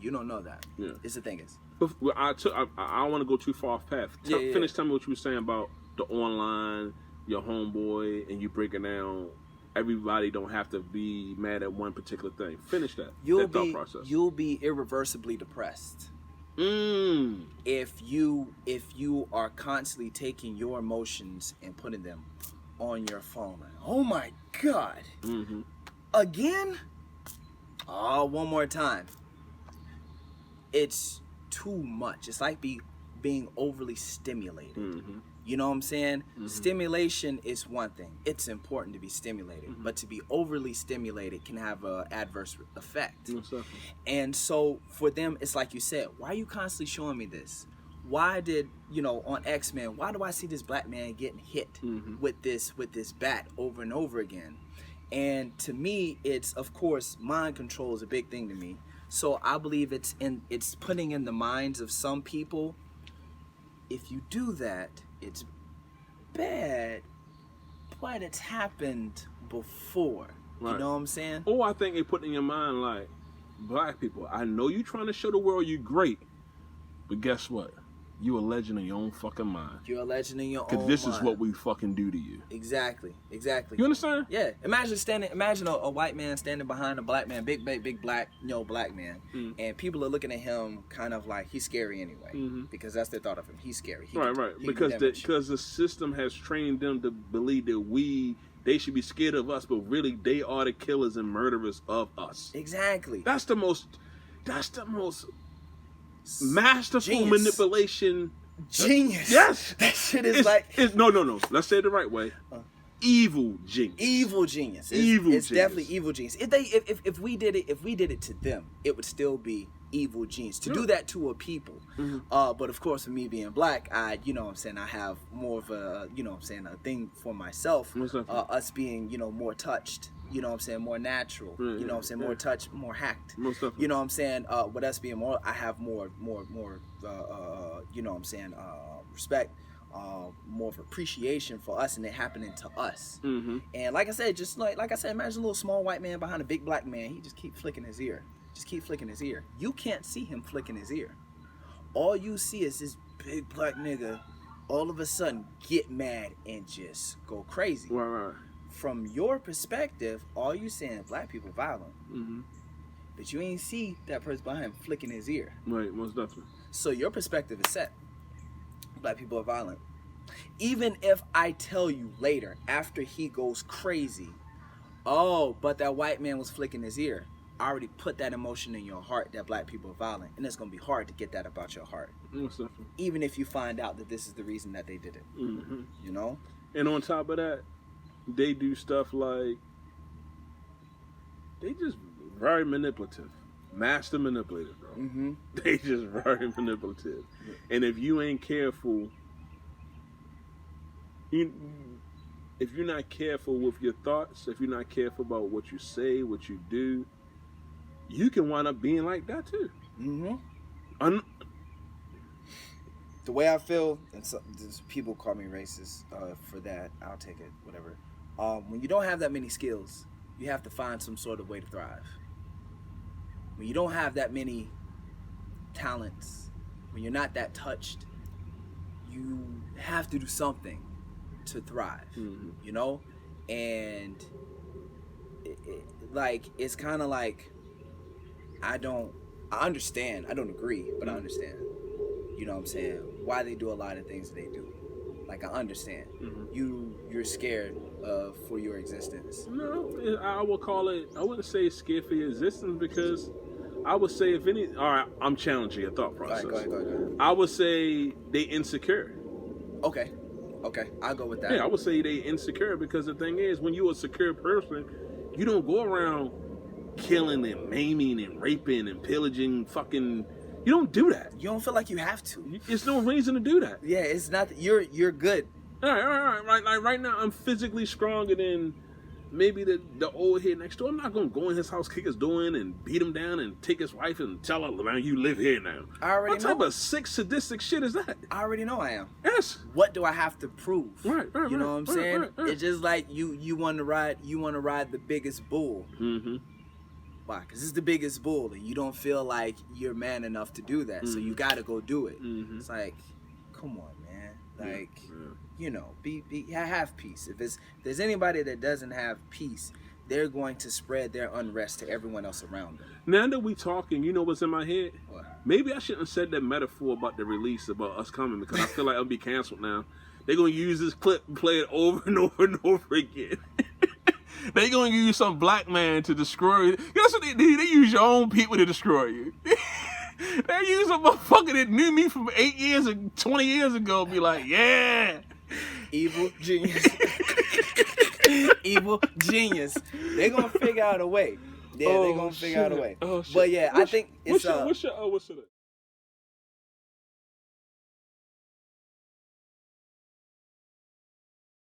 A: you don't know that.
B: Yeah.
A: It's the thing is.
B: But I don't want to go too far off path. Finish. Tell me what you were saying about the online, your homeboy, and you breaking down. Everybody don't have to be mad at one particular thing. Finish that. Thought process.
A: You'll be irreversibly depressed if you are constantly taking your emotions and putting them on your phone. Like, oh my God, again? Oh, one more time. It's too much. It's like being overly stimulated. You know what I'm saying? Stimulation is one thing. It's important to be stimulated, but to be overly stimulated can have an adverse effect. And so for them, it's like you said, why are you constantly showing me this? Why did, on X-Men, why do I see this black man getting hit with this bat over and over again? And to me, it's, of course, mind control is a big thing to me. So I believe it's putting in the minds of some people, if you do that, it's bad, but it's happened before. Right. You know what I'm saying?
B: Or I think they put in your mind, like, black people, I know you trying to show the world you great, but guess what? You a legend in your own fucking mind.
A: You're a legend in your own mind.
B: Because this is what we fucking do to you.
A: Exactly.
B: You understand?
A: Yeah. Imagine a white man standing behind a black man, big black, black man, and people are looking at him kind of like he's scary anyway, because that's their thought of him. He's scary.
B: Right. Because the system has trained them to believe that they should be scared of us, but really they are the killers and murderers of us.
A: Exactly.
B: That's the most masterful manipulation.
A: Genius.
B: Yes.
A: That shit is
B: no. Let's say it the right way. Evil genius.
A: Evil genius. It's definitely evil genius. If we did it to them, it would still be evil genius. To do that to a people. But of course, for me being black, I have more of a, a thing for myself. Us being, more touched. More natural. More touched, more hacked. With us being more, I have more respect, more of appreciation for us and it happening to us. And like I said, imagine a little small white man behind a big black man. He just keep flicking his ear. You can't see him flicking his ear. All you see is this big black nigga all of a sudden get mad and just go crazy.
B: Right.
A: From your perspective, all you seeing black people violent. But you ain't see that person behind him flicking his ear.
B: Right, most definitely.
A: So your perspective is set. Black people are violent. Even if I tell you later, after he goes crazy, oh, but that white man was flicking his ear, I already put that emotion in your heart that black people are violent. And it's going to be hard to get that about your heart.
B: Most definitely.
A: Even if you find out that this is the reason that they did it.
B: And on top of that, they do stuff like, they just very manipulative. Master manipulator, bro. They just very manipulative. And if you ain't careful, if you're not careful with your thoughts, if you're not careful about what you say, what you do, you can wind up being like that too.
A: The way I feel, and people call me racist for that, I'll take it, whatever. When you don't have that many skills, you have to find some sort of way to thrive. When you don't have that many talents, when you're not that touched, you have to do something to thrive, And it's kind of like, I understand, I don't agree, but I understand, why they do a lot of things they do. Like, I understand. You're scared for your existence.
B: No, I would call it, I wouldn't say scared for your existence, because I would say all right, I'm challenging your thought process.
A: All right, go ahead.
B: I would say they insecure.
A: Okay, I'll go with that.
B: Yeah, I would say they insecure, because the thing is, when you're a secure person, you don't go around killing and maiming and raping and pillaging fucking... You don't do that.
A: You don't feel like you have to.
B: There's no reason to do that.
A: Yeah, it's not. You're good.
B: All right. Like right now, I'm physically stronger than maybe the old head next door. I'm not gonna go in his house, kick his door in, and beat him down, and take his wife and tell her, "Man, you live here now."
A: I already know.
B: What type of sick, sadistic shit is that?
A: I already know I am.
B: Yes.
A: What do I have to prove?
B: Right.
A: You know what I'm saying? Right. It's just like you want to ride the biggest bull. Why? Because it's the biggest bull, and you don't feel like you're man enough to do that, so you got to go do it. It's like, come on, man. Like, have peace. If there's anybody that doesn't have peace, they're going to spread their unrest to everyone else around them.
B: Now that we talking, you know what's in my head?
A: What?
B: Maybe I shouldn't have said that metaphor about the release, about us coming, because I feel like I'll be canceled now. They're going to use this clip and play it over and over and over again. They gonna use some black man to destroy you. That's what they do. They use your own people to destroy you. They use a motherfucker that knew me from 8 years and 20 years ago. Be like, yeah,
A: evil genius. Evil genius. They gonna figure out a way. Yeah, they gonna figure out a way.
B: Oh, shit.
A: But yeah, I think it's
B: what's your